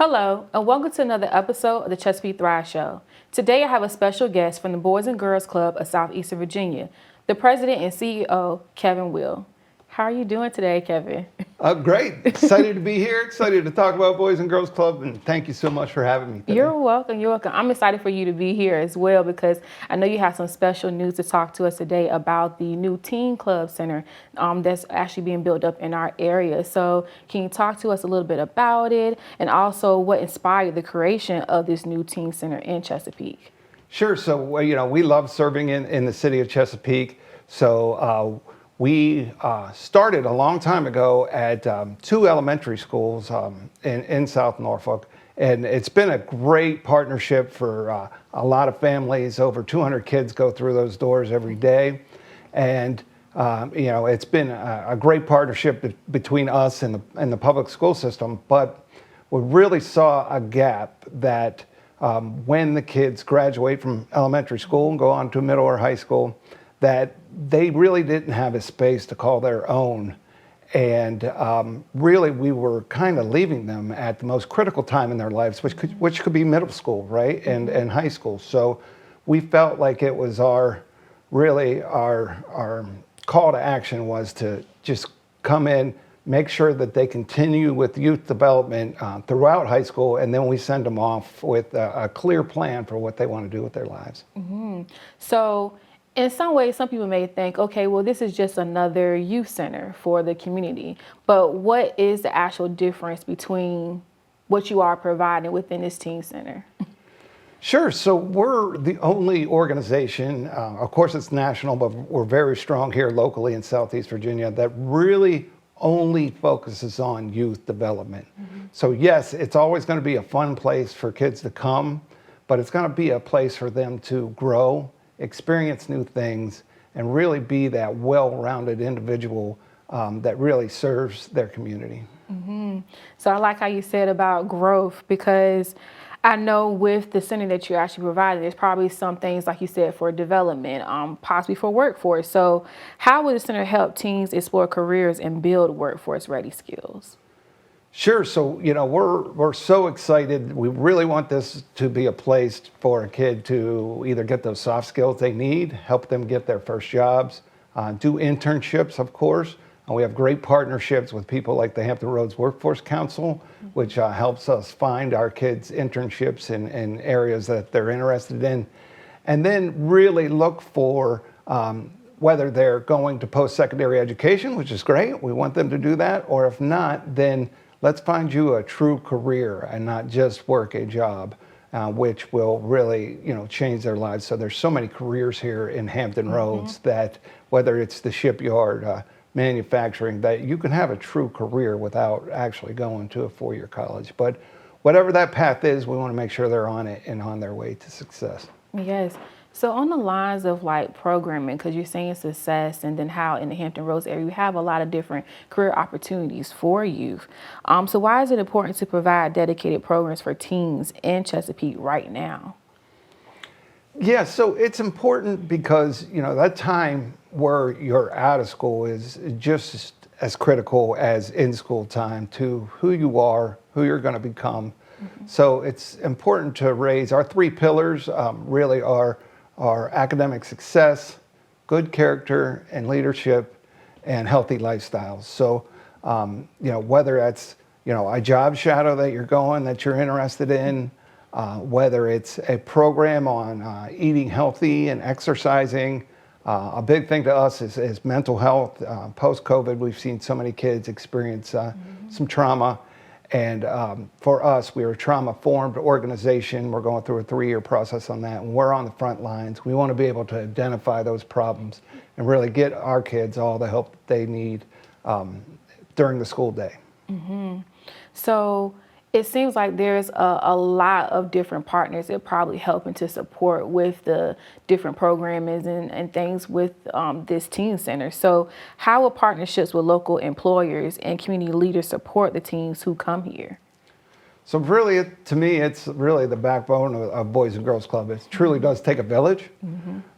Hello, and welcome to another episode of the Chesapeake Thrives Show. Today I have a special guest from the Boys and Girls Club of Southeastern Virginia, the president and CEO, Kevin Will. How are you doing today, Kevin? Great. Excited to be here. Excited to talk about Boys and Girls Club, and thank you so much for having me today. You're welcome. You're welcome. I'm excited for you to be here as well because I know you have some special news to talk to us today about the new Teen Club Center that's actually being built up in our area. So can you talk to us a little bit about it and also what inspired the creation of this new Teen Center in Chesapeake? Sure. So, we love serving in the city of Chesapeake. So we started a long time ago at two elementary schools in South Norfolk. And it's been a great partnership for a lot of families. Over 200 kids go through those doors every day. And, it's been a great partnership between us and the public school system. But we really saw a gap that when the kids graduate from elementary school and go on to middle or high school, that they really didn't have a space to call their own. And really, we were kind of leaving them at the most critical time in their lives, which could be middle school, right, and high school. So we felt like it was our call to action was to just come in, make sure that they continue with youth development throughout high school, and then we send them off with a clear plan for what they want to do with their lives. Mm-hmm. So in some ways, some people may think, okay, well, this is just another youth center for the community. But what is the actual difference between what you are providing within this teen center? Sure. So we're the only organization, of course it's national, but we're very strong here locally in Southeast Virginia, that really only focuses on youth development. Mm-hmm. So yes, it's always going to be a fun place for kids to come, but it's going to be a place for them to grow, experience new things, and really be that well-rounded individual that really serves their community. Mm-hmm. So I like how you said about growth, because I know with the center that you're actually providing, there's probably some things, like you said, for development, possibly for workforce. So how would the center help teens explore careers and build workforce-ready skills? Sure. So, we're so excited. We really want this to be a place for a kid to either get those soft skills they need, help them get their first jobs, do internships, of course. We have great partnerships with people like the Hampton Roads Workforce Council, which helps us find our kids internships in areas that they're interested in. And then really look for whether they're going to post-secondary education, which is great. We want them to do that. Or if not, then let's find you a true career and not just work a job, which will really, change their lives. So there's so many careers here in Hampton Roads that whether it's the shipyard, manufacturing, that you can have a true career without actually going to a four-year college. But whatever that path is, we want to make sure they're on it and on their way to success. Yes. So on the lines of like programming, because you're saying success, and then how in the Hampton Roads area, we have a lot of different career opportunities for youth. So why is it important to provide dedicated programs for teens in Chesapeake right now? Yeah, so it's important because, that time where you're out of school is just as critical as in-school time to who you are, who you're going to become. Mm-hmm. So it's important to raise our three pillars, really are academic success, good character and leadership, and healthy lifestyles. So, whether that's, a job shadow that you're interested in, whether it's a program on eating healthy and exercising. A big thing to us is mental health. Post-COVID, we've seen so many kids experience some trauma. And for us, we're a trauma-formed organization. We're going through a 3-year process on that, and we're on the front lines. We want to be able to identify those problems and really get our kids all the help that they need during the school day. Mm-hmm. So it seems like there's a lot of different partners that probably helping to support with the different programmings and things with this teen center. So how will partnerships with local employers and community leaders support the teens who come here? So really, to me, it's really the backbone of Boys and Girls Club. It truly does take a village,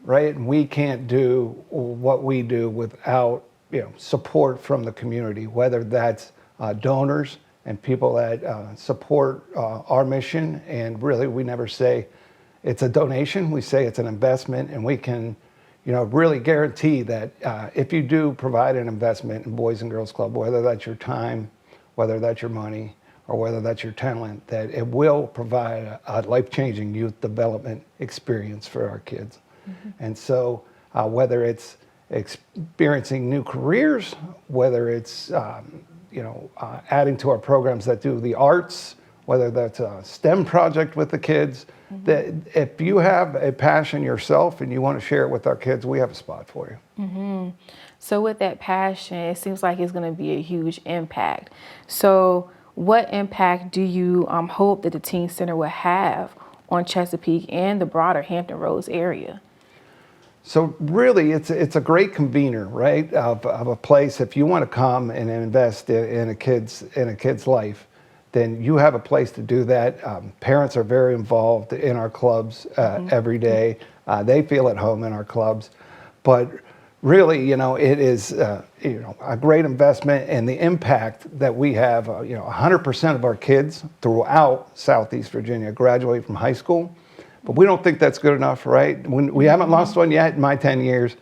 right? And we can't do what we do without support from the community, whether that's donors and people that support our mission. And really, we never say it's a donation. We say it's an investment, and we can, really guarantee that if you do provide an investment in Boys and Girls Club, whether that's your time, whether that's your money, or whether that's your talent, that it will provide a life-changing youth development experience for our kids. And so whether it's experiencing new careers, whether it's adding to our programs that do the arts, whether that's a STEM project with the kids, that if you have a passion yourself and you want to share it with our kids, we have a spot for you. So with that passion, it seems like it's going to be a huge impact. So what impact do you hope that the Teen Center will have on Chesapeake and the broader Hampton Roads area? So really, it's a great convener, right, of a place. If you want to come and invest in a kid's life, then you have a place to do that. Parents are very involved in our clubs every day. They feel at home in our clubs, but really, it is a great investment, and the impact that we have. 100% of our kids throughout Southeast Virginia graduate from high school. But we don't think that's good enough, right? We haven't lost one yet in my 10 years,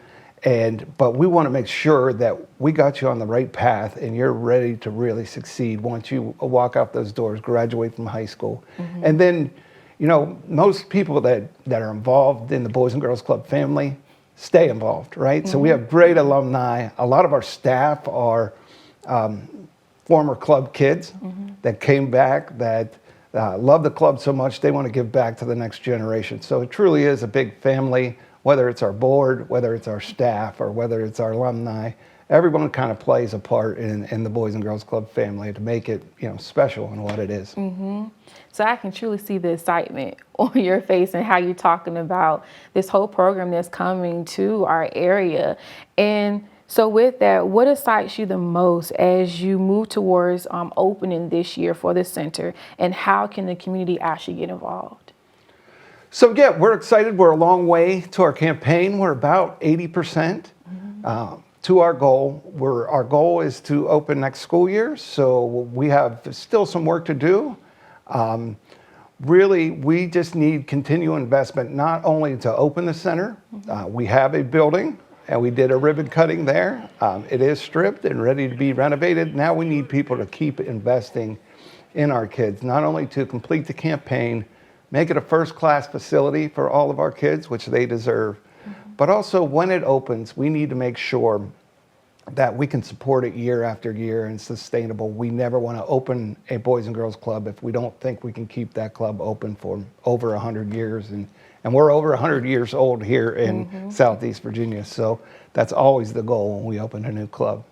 but we want to make sure that we got you on the right path and you're ready to really succeed once you walk out those doors, graduate from high school. And then, most people that are involved in the Boys and Girls Club family stay involved, right? So we have great alumni. A lot of our staff are former club kids that came back that love the club so much they want to give back to the next generation. So it truly is a big family, whether it's our board, whether it's our staff, or whether it's our alumni. Everyone kind of plays a part in the Boys and Girls Club family to make it special in what it is. So I can truly see the excitement on your face and how you're talking about this whole program that's coming to our area. And so with that, what excites you the most as you move towards opening this year for the center, and how can the community actually get involved? So yeah, we're excited. We're a long way to our campaign. We're about 80% to our goal. Our goal is to open next school year, so we have still some work to do. Really, we just need continual investment, not only to open the center. We have a building, and we did a ribbon cutting there. It is stripped and ready to be renovated. Now we need people to keep investing in our kids, not only to complete the campaign, make it a first-class facility for all of our kids, which they deserve, but also when it opens, we need to make sure that we can support it year after year and sustainable. We never want to open a Boys and Girls Club if we don't think we can keep that club open for over 100 years. And we're over 100 years old here in Southeast Virginia. So that's always the goal when we open a new club.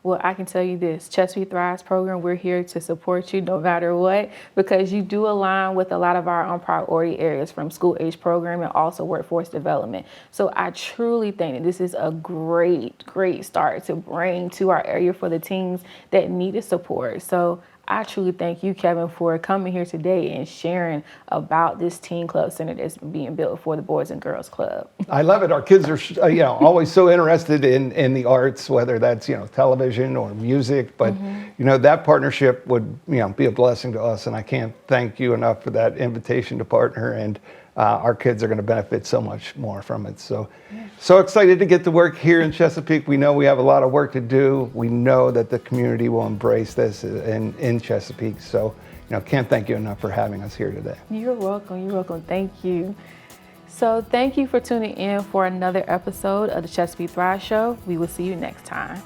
Well, I can tell you this, Chesapeake Thrives program, we're here to support you no matter what, because you do align with a lot of our priority areas, from school age program and also workforce development. So I truly think that this is a great start to bring to our area for the teens that needed support. So I truly thank you, Kevin, for coming here today and sharing about this teen club center that's being built for the Boys and Girls Club. I love it. Our kids are, always so interested in the arts, whether that's, television or music. But, that partnership would, be a blessing to us. And I can't thank you enough for that invitation to partner. And our kids are going to benefit so much more from it. So excited to get to work here in Chesapeake. We know we have a lot of work to do. We know that the community will embrace this in Chesapeake. So, can't thank you enough for having us here today. You're welcome. Thank you. So thank you for tuning in for another episode of the Chesapeake Thrives Show. We will see you next time.